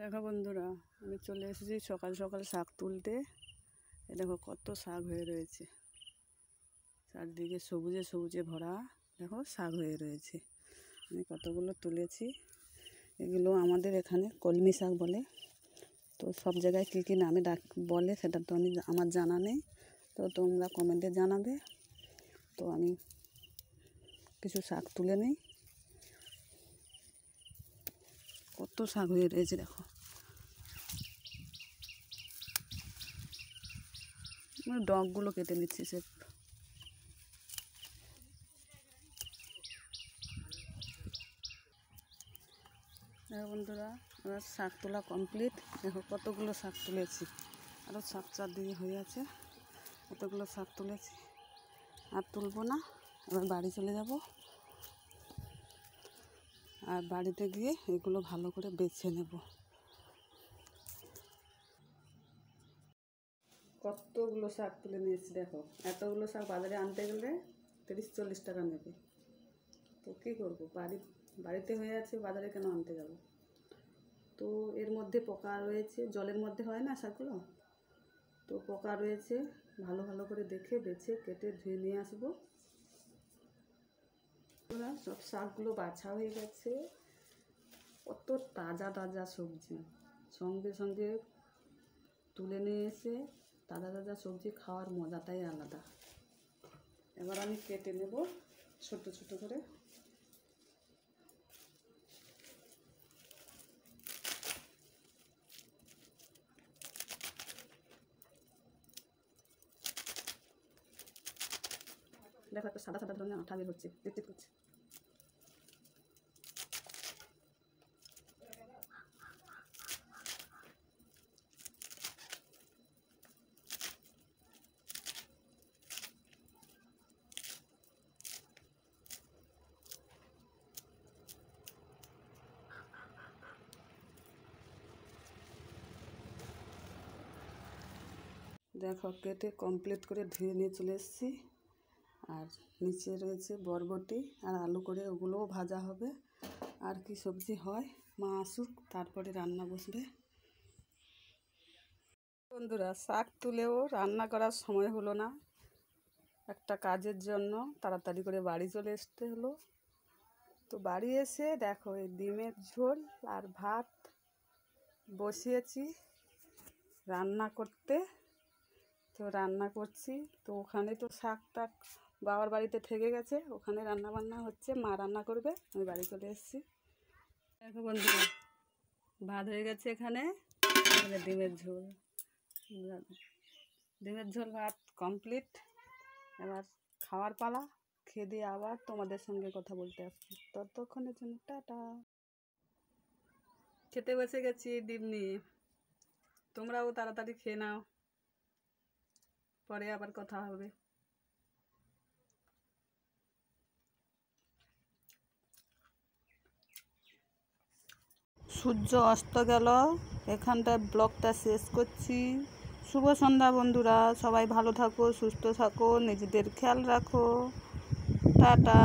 দেখো বন্ধুরা, আমি চলে এসেছি সকাল সকাল শাক তুলতে। এ দেখো কত শাক হয়ে রয়েছে, চারদিকে সবুজে সবুজে ভরা। দেখো শাক হয়ে রয়েছে, আমি কতগুলো তুলেছি। এগুলো আমাদের এখানে কলমি শাক বলে। তো সব জায়গায় কী কী নামে বলে সেটা তো আমার জানা নেই, তো তোমরা কমেন্টে জানাবে। তো আমি কিছু শাক তুলে নিই। কত শাক হয়ে রয়েছে দেখো। ডগগুলো কেটে নিচ্ছি সে। দেখো বন্ধুরা, এবার শাক তোলা কমপ্লিট। দেখো কতগুলো শাক তুলেছি, আরও শাক চারদিকে হয়ে আছে। কতগুলো শাক তুলেছি, আর তুলবো না। এবার বাড়ি চলে যাব, আর বাড়িতে গিয়ে এগুলো ভালো করে বেছে নেব। কতগুলো শাক তুলে নিয়েছি দেখো। এতগুলো শাক বাজারে আনতে গেলে 30-40 টাকা নেবে। তো কী করবো, বাড়িতে হয়ে আছে, বাজারে কেন আনতে যাব। তো এর মধ্যে পোকা রয়েছে, জলের মধ্যে হয় না শাকগুলো, তো পোকা রয়েছে। ভালো ভালো করে দেখে বেছে কেটে ধুয়ে নিয়ে আসবো। সব শাকগুলো বাছা হয়ে গেছে। কত তাজা তাজা সবজি, সঙ্গে সঙ্গে তুলে নিয়ে এসে তাজা তাজা সবজি খাওয়ার মজাটাই আলাদা। এবার আমি কেটে নেব ছোট ছোট করে। দেখো একটা সাদা সাদা ধরনের আঠা বের হচ্ছে, দেখতে পাচ্ছি। দেখো কেটে কমপ্লিট করে ধুয়ে নিয়ে চলে এসেছি। আর নিচে রয়েছে বরবটি আর আলু করে, ওগুলোও ভাজা হবে। আর কি সবজি হয়, মা আসুক তারপরে রান্না বসবে। বন্ধুরা, শাক তুলেও রান্না করার সময় হলো না। একটা কাজের জন্য তাড়াতাড়ি করে বাড়ি চলে আসতে হলো। তো বাড়ি এসে দেখো এই ডিমের ঝোল আর ভাত বসিয়েছি রান্না করতে। তো রান্না করছি, তো ওখানে তো শাক টাক বাবার বাড়িতে থেকে গেছে, ওখানে রান্না বান্না হচ্ছে, মা রান্না করবে। আমি বাড়ি চলে এসেছি। দেখো বন্ধুরা, ভাত হয়ে গেছে এখানে। ডিমের ঝোল ভাত কমপ্লিট। এবার খাওয়ার পালা। খেয়ে দিয়ে আবার তোমাদের সঙ্গে কথা বলতে আসছি। ততক্ষণের জন্য টাটা। খেতে বসে গেছি ডিম নিয়ে, তোমরাও তাড়াতাড়ি খেয়ে নাও, পরে আবার কথা হবে। সূর্য অস্ত গেল, এখানটায় ব্লগটা শেষ করছি। শুভ সন্ধ্যা বন্ধুরা, সবাই ভালো থাকো, সুস্থ থাকো, নিজেদের খেয়াল রাখো। টাটা।